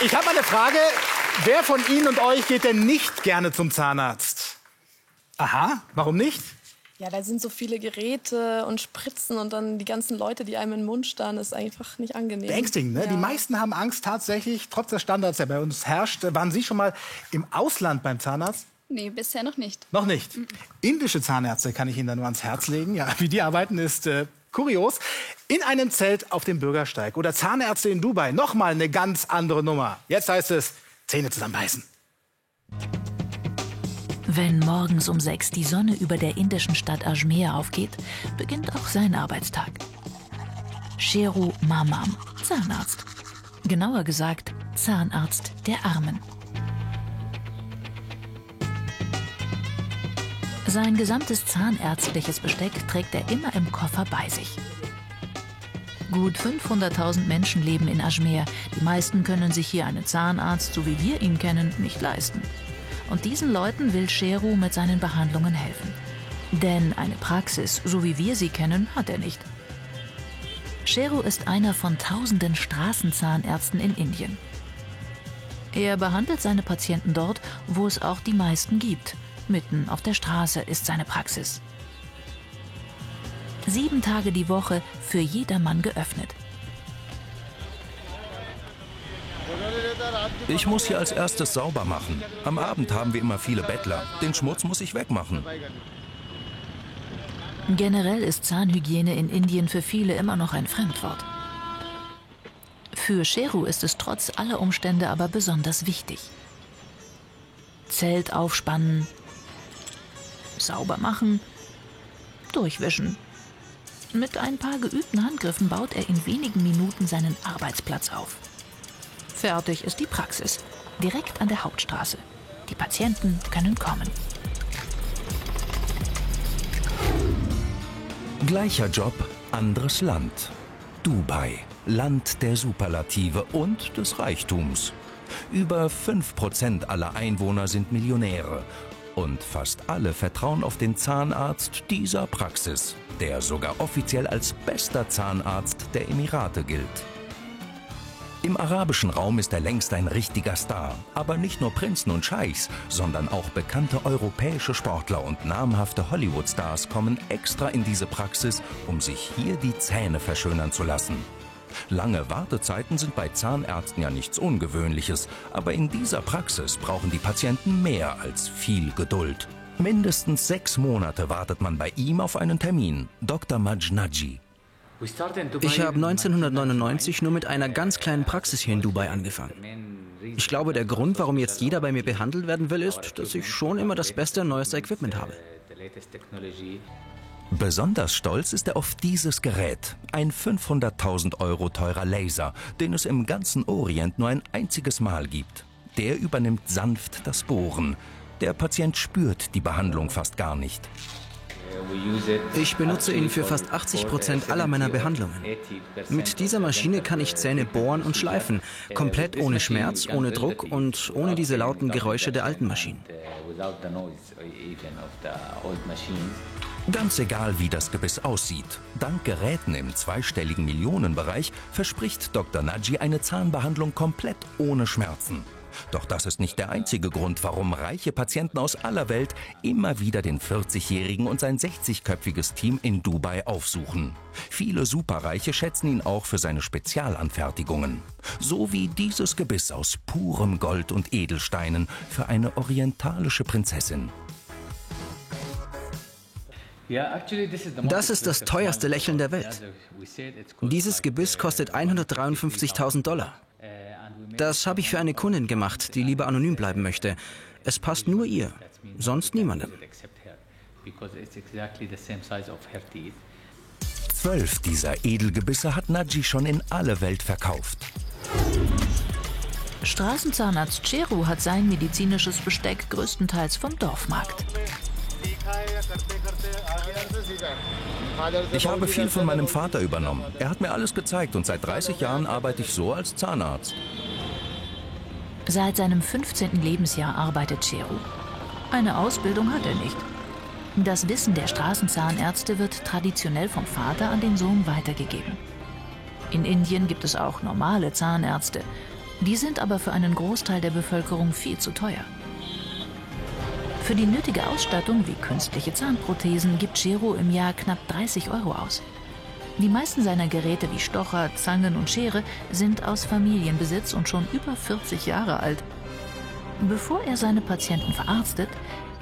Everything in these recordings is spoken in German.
Ich habe eine Frage. Wer von Ihnen und euch geht denn nicht gerne zum Zahnarzt? Aha, warum nicht? Ja, da sind so viele Geräte und Spritzen und dann die ganzen Leute, die einem in den Mund starren, ist einfach nicht angenehm. Beängstigend, ne? Ja. Die meisten haben Angst tatsächlich, trotz des Standards, der bei uns herrscht. Waren Sie schon mal im Ausland beim Zahnarzt? Nee, bisher noch nicht. Noch nicht. Indische Zahnärzte kann ich Ihnen da nur ans Herz legen. Ja, wie die arbeiten, ist kurios. In einem Zelt auf dem Bürgersteig oder Zahnärzte in Dubai. Nochmal eine ganz andere Nummer. Jetzt heißt es, Zähne zusammenbeißen. Wenn morgens um 6 die Sonne über der indischen Stadt Ajmer aufgeht, beginnt auch sein Arbeitstag. Sheru Mamam, Zahnarzt. Genauer gesagt, Zahnarzt der Armen. Sein gesamtes zahnärztliches Besteck trägt er immer im Koffer bei sich. Gut 500.000 Menschen leben in Ajmer. Die meisten können sich hier einen Zahnarzt, so wie wir ihn kennen, nicht leisten. Und diesen Leuten will Sheru mit seinen Behandlungen helfen. Denn eine Praxis, so wie wir sie kennen, hat er nicht. Sheru ist einer von tausenden Straßenzahnärzten in Indien. Er behandelt seine Patienten dort, wo es auch die meisten gibt. Mitten auf der Straße ist seine Praxis. 7 Tage die Woche, für jedermann geöffnet. Ich muss hier als erstes sauber machen. Am Abend haben wir immer viele Bettler. Den Schmutz muss ich wegmachen. Generell ist Zahnhygiene in Indien für viele immer noch ein Fremdwort. Für Sheru ist es trotz aller Umstände aber besonders wichtig. Zelt aufspannen, sauber machen, durchwischen. Mit ein paar geübten Handgriffen baut er in wenigen Minuten seinen Arbeitsplatz auf. Fertig ist die Praxis, direkt an der Hauptstraße. Die Patienten können kommen. Gleicher Job, anderes Land. Dubai, Land der Superlative und des Reichtums. Über 5% aller Einwohner sind Millionäre. Und fast alle vertrauen auf den Zahnarzt dieser Praxis, der sogar offiziell als bester Zahnarzt der Emirate gilt. Im arabischen Raum ist er längst ein richtiger Star. Aber nicht nur Prinzen und Scheichs, sondern auch bekannte europäische Sportler und namhafte Hollywood-Stars kommen extra in diese Praxis, um sich hier die Zähne verschönern zu lassen. Lange Wartezeiten sind bei Zahnärzten ja nichts Ungewöhnliches, aber in dieser Praxis brauchen die Patienten mehr als viel Geduld. Mindestens 6 Monate wartet man bei ihm auf einen Termin. Dr. Majnaji. Ich habe 1999 nur mit einer ganz kleinen Praxis hier in Dubai angefangen. Ich glaube, der Grund, warum jetzt jeder bei mir behandelt werden will, ist, dass ich schon immer das beste und neueste Equipment habe. Besonders stolz ist er auf dieses Gerät, ein 500.000 € teurer Laser, den es im ganzen Orient nur ein einziges Mal gibt. Der übernimmt sanft das Bohren. Der Patient spürt die Behandlung fast gar nicht. Ich benutze ihn für fast 80% aller meiner Behandlungen. Mit dieser Maschine kann ich Zähne bohren und schleifen, komplett ohne Schmerz, ohne Druck und ohne diese lauten Geräusche der alten Maschinen. Ganz egal, wie das Gebiss aussieht, dank Geräten im zweistelligen Millionenbereich verspricht Dr. Naji eine Zahnbehandlung komplett ohne Schmerzen. Doch das ist nicht der einzige Grund, warum reiche Patienten aus aller Welt immer wieder den 40-Jährigen und sein 60-köpfiges Team in Dubai aufsuchen. Viele Superreiche schätzen ihn auch für seine Spezialanfertigungen. So wie dieses Gebiss aus purem Gold und Edelsteinen für eine orientalische Prinzessin. Das ist das teuerste Lächeln der Welt. Dieses Gebiss kostet 153.000 $. Das habe ich für eine Kundin gemacht, die lieber anonym bleiben möchte. Es passt nur ihr, sonst niemandem. 12 dieser Edelgebisse hat Naji schon in alle Welt verkauft. Straßenzahnarzt Sheru hat sein medizinisches Besteck größtenteils vom Dorfmarkt. Ich habe viel von meinem Vater übernommen. Er hat mir alles gezeigt und seit 30 Jahren arbeite ich so als Zahnarzt. Seit seinem 15. Lebensjahr arbeitet Sheru. Eine Ausbildung hat er nicht. Das Wissen der Straßenzahnärzte wird traditionell vom Vater an den Sohn weitergegeben. In Indien gibt es auch normale Zahnärzte. Die sind aber für einen Großteil der Bevölkerung viel zu teuer. Für die nötige Ausstattung wie künstliche Zahnprothesen gibt Ciro im Jahr knapp 30 € aus. Die meisten seiner Geräte wie Stocher, Zangen und Schere sind aus Familienbesitz und schon über 40 Jahre alt. Bevor er seine Patienten verarztet,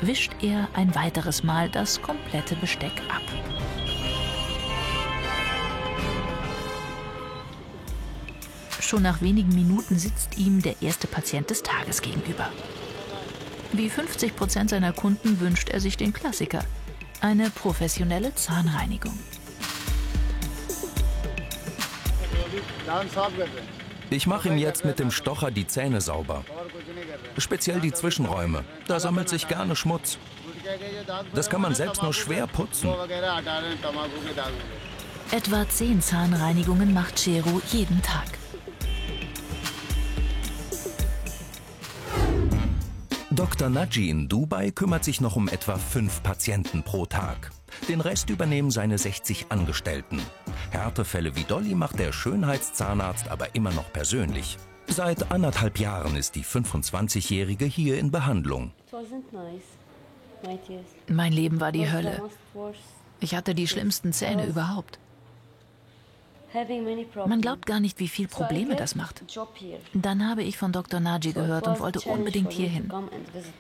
wischt er ein weiteres Mal das komplette Besteck ab. Schon nach wenigen Minuten sitzt ihm der erste Patient des Tages gegenüber. Wie 50% seiner Kunden wünscht er sich den Klassiker: eine professionelle Zahnreinigung. Ich mache ihm jetzt mit dem Stocher die Zähne sauber. Speziell die Zwischenräume. Da sammelt sich gerne Schmutz. Das kann man selbst nur schwer putzen. Etwa 10 Zahnreinigungen macht Ciro jeden Tag. Dr. Naji in Dubai kümmert sich noch um etwa 5 Patienten pro Tag. Den Rest übernehmen seine 60 Angestellten. Härtefälle wie Dolly macht der Schönheitszahnarzt aber immer noch persönlich. Seit 1,5 Jahren ist die 25-Jährige hier in Behandlung. Mein Leben war die Hölle. Ich hatte die schlimmsten Zähne überhaupt. Man glaubt gar nicht, wie viele Probleme das macht. Dann habe ich von Dr. Naji gehört und wollte unbedingt hierhin.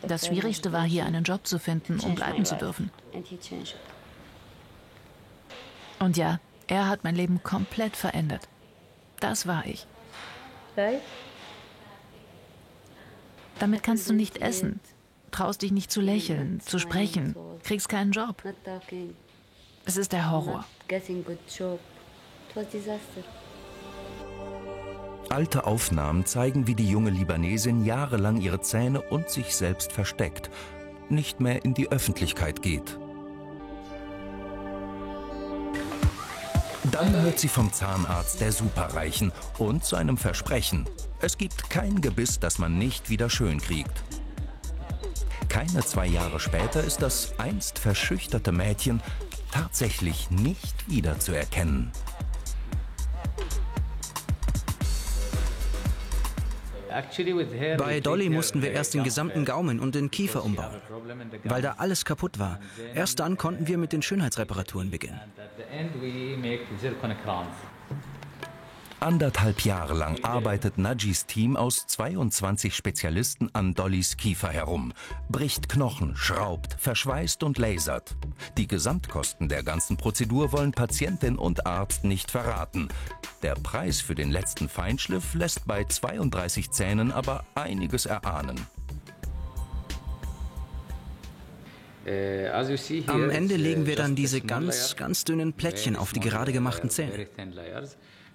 Das Schwierigste war, hier einen Job zu finden, um bleiben zu dürfen. Und ja, er hat mein Leben komplett verändert. Das war ich. Damit kannst du nicht essen, traust dich nicht zu lächeln, zu sprechen, kriegst keinen Job. Es ist der Horror. Alte Aufnahmen zeigen, wie die junge Libanesin jahrelang ihre Zähne und sich selbst versteckt, nicht mehr in die Öffentlichkeit geht. Dann hört sie vom Zahnarzt der Superreichen und zu einem Versprechen: Es gibt kein Gebiss, das man nicht wieder schön kriegt. Keine 2 Jahre später ist das einst verschüchterte Mädchen tatsächlich nicht wiederzuerkennen. Bei Dolly mussten wir erst den gesamten Gaumen und den Kiefer umbauen, weil da alles kaputt war. Erst dann konnten wir mit den Schönheitsreparaturen beginnen. 1,5 Jahre lang arbeitet Najis Team aus 22 Spezialisten an Dollys Kiefer herum, bricht Knochen, schraubt, verschweißt und lasert. Die Gesamtkosten der ganzen Prozedur wollen Patientin und Arzt nicht verraten. Der Preis für den letzten Feinschliff lässt bei 32 Zähnen aber einiges erahnen. Am Ende legen wir dann diese ganz dünnen Plättchen auf die gerade gemachten Zähne.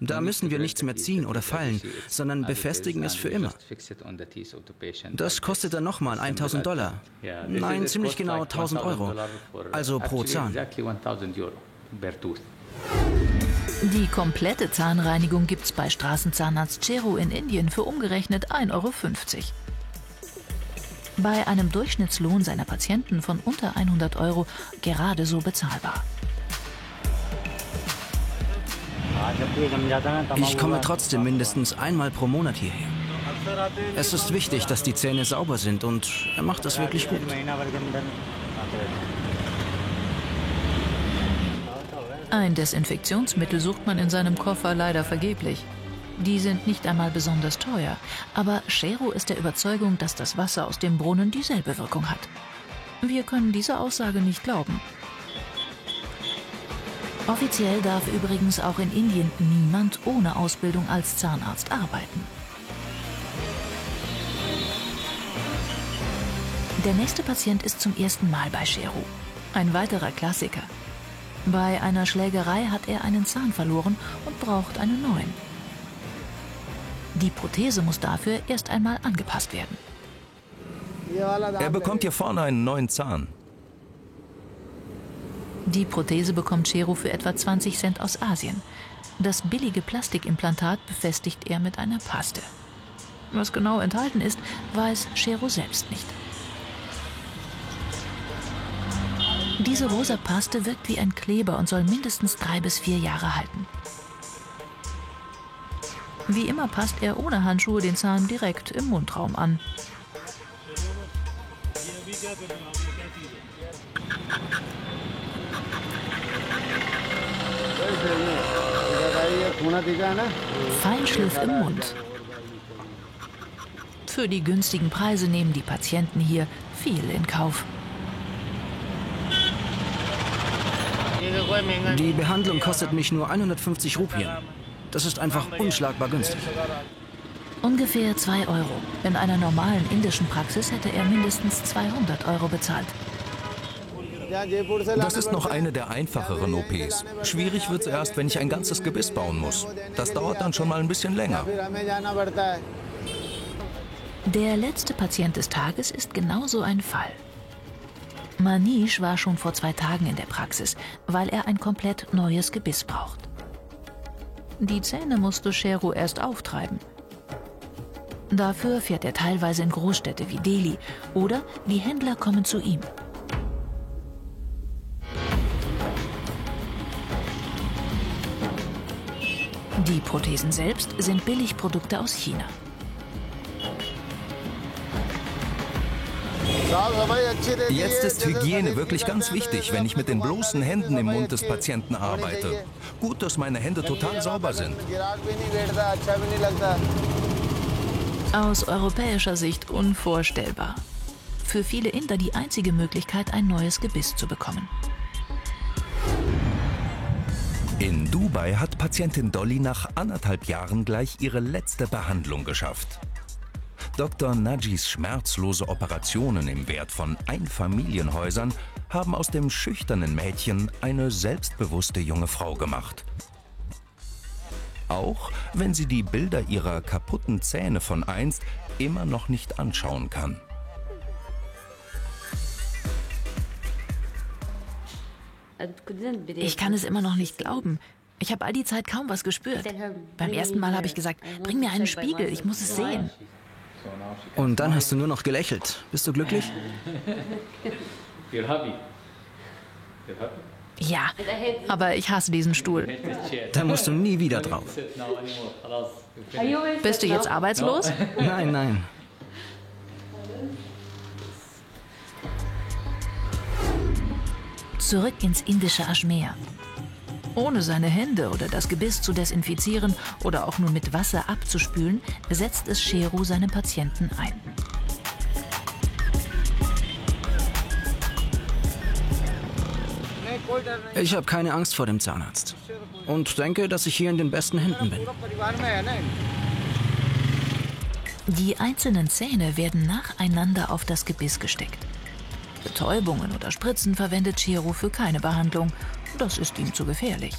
Da müssen wir nichts mehr ziehen oder feilen, sondern befestigen es für immer. Das kostet dann nochmal $1.000. Nein, ziemlich genau 1.000 €. Also pro Zahn. Die komplette Zahnreinigung gibt's bei Straßenzahnarzt Ciro in Indien für umgerechnet 1,50 €. Bei einem Durchschnittslohn seiner Patienten von unter 100 € gerade so bezahlbar. Ich komme trotzdem mindestens einmal pro Monat hierher. Es ist wichtig, dass die Zähne sauber sind und er macht das wirklich gut. Ein Desinfektionsmittel sucht man in seinem Koffer leider vergeblich. Die sind nicht einmal besonders teuer, aber Ciro ist der Überzeugung, dass das Wasser aus dem Brunnen dieselbe Wirkung hat. Wir können dieser Aussage nicht glauben. Offiziell darf übrigens auch in Indien niemand ohne Ausbildung als Zahnarzt arbeiten. Der nächste Patient ist zum ersten Mal bei Ciro. Ein weiterer Klassiker. Bei einer Schlägerei hat er einen Zahn verloren und braucht einen neuen. Die Prothese muss dafür erst einmal angepasst werden. Er bekommt hier vorne einen neuen Zahn. Die Prothese bekommt Ciro für etwa 20 Cent aus Asien. Das billige Plastikimplantat befestigt er mit einer Paste. Was genau enthalten ist, weiß Ciro selbst nicht. Diese rosa Paste wirkt wie ein Kleber und soll mindestens 3 bis 4 Jahre halten. Wie immer passt er ohne Handschuhe den Zahn direkt im Mundraum an. Feinschliff im Mund. Für die günstigen Preise nehmen die Patienten hier viel in Kauf. Die Behandlung kostet mich nur 150 Rupien. Das ist einfach unschlagbar günstig. Ungefähr 2 €. In einer normalen indischen Praxis hätte er mindestens 200 € bezahlt. Das ist noch eine der einfacheren OPs. Schwierig wird's erst, wenn ich ein ganzes Gebiss bauen muss. Das dauert dann schon mal ein bisschen länger. Der letzte Patient des Tages ist genauso ein Fall. Manish war schon vor 2 Tagen in der Praxis, weil er ein komplett neues Gebiss braucht. Die Zähne musste Sheru erst auftreiben. Dafür fährt er teilweise in Großstädte wie Delhi oder die Händler kommen zu ihm. Die Prothesen selbst sind Billigprodukte aus China. Jetzt ist Hygiene wirklich ganz wichtig, wenn ich mit den bloßen Händen im Mund des Patienten arbeite. Gut, dass meine Hände total sauber sind. Aus europäischer Sicht unvorstellbar. Für viele Inder die einzige Möglichkeit, ein neues Gebiss zu bekommen. In Dubai hat Patientin Dolly nach 1,5 Jahren gleich ihre letzte Behandlung geschafft. Dr. Najis schmerzlose Operationen im Wert von Einfamilienhäusern haben aus dem schüchternen Mädchen eine selbstbewusste junge Frau gemacht. Auch wenn sie die Bilder ihrer kaputten Zähne von einst immer noch nicht anschauen kann. Ich kann es immer noch nicht glauben. Ich habe all die Zeit kaum was gespürt. Beim ersten Mal habe ich gesagt, bring mir einen Spiegel, ich muss es sehen. Und dann hast du nur noch gelächelt. Bist du glücklich? Ja, aber ich hasse diesen Stuhl. Da musst du nie wieder drauf. Bist du jetzt arbeitslos? Nein, nein. Zurück ins indische Ajmer. Ohne seine Hände oder das Gebiss zu desinfizieren oder auch nur mit Wasser abzuspülen, setzt es Sheru seinem Patienten ein. Ich habe keine Angst vor dem Zahnarzt. Und denke, dass ich hier in den besten Händen bin. Die einzelnen Zähne werden nacheinander auf das Gebiss gesteckt. Betäubungen oder Spritzen verwendet Sheru für keine Behandlung. Das ist ihm zu gefährlich.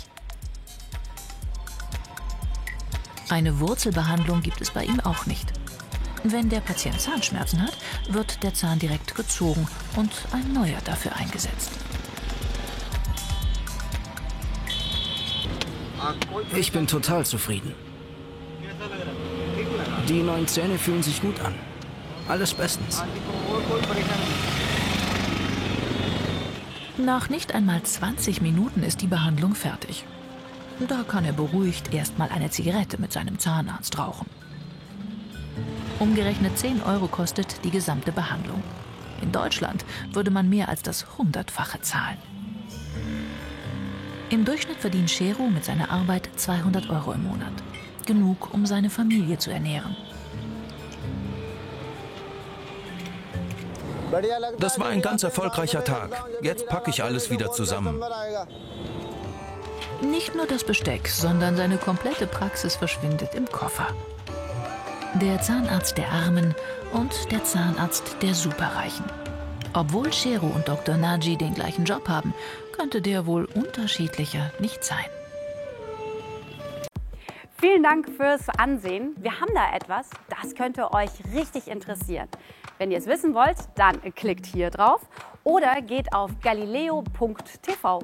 Eine Wurzelbehandlung gibt es bei ihm auch nicht. Wenn der Patient Zahnschmerzen hat, wird der Zahn direkt gezogen und ein neuer dafür eingesetzt. Ich bin total zufrieden. Die neuen Zähne fühlen sich gut an. Alles bestens. Nach nicht einmal 20 Minuten ist die Behandlung fertig. Da kann er beruhigt erstmal eine Zigarette mit seinem Zahnarzt rauchen. Umgerechnet 10 € kostet die gesamte Behandlung. In Deutschland würde man mehr als das 100-fache zahlen. Im Durchschnitt verdient Sheru mit seiner Arbeit 200 € im Monat. Genug, um seine Familie zu ernähren. Das war ein ganz erfolgreicher Tag. Jetzt packe ich alles wieder zusammen. Nicht nur das Besteck, sondern seine komplette Praxis verschwindet im Koffer. Der Zahnarzt der Armen und der Zahnarzt der Superreichen. Obwohl Sheru und Dr. Naji den gleichen Job haben, könnte der wohl unterschiedlicher nicht sein. Vielen Dank fürs Ansehen. Wir haben da etwas, das könnte euch richtig interessieren. Wenn ihr es wissen wollt, dann klickt hier drauf oder geht auf galileo.tv.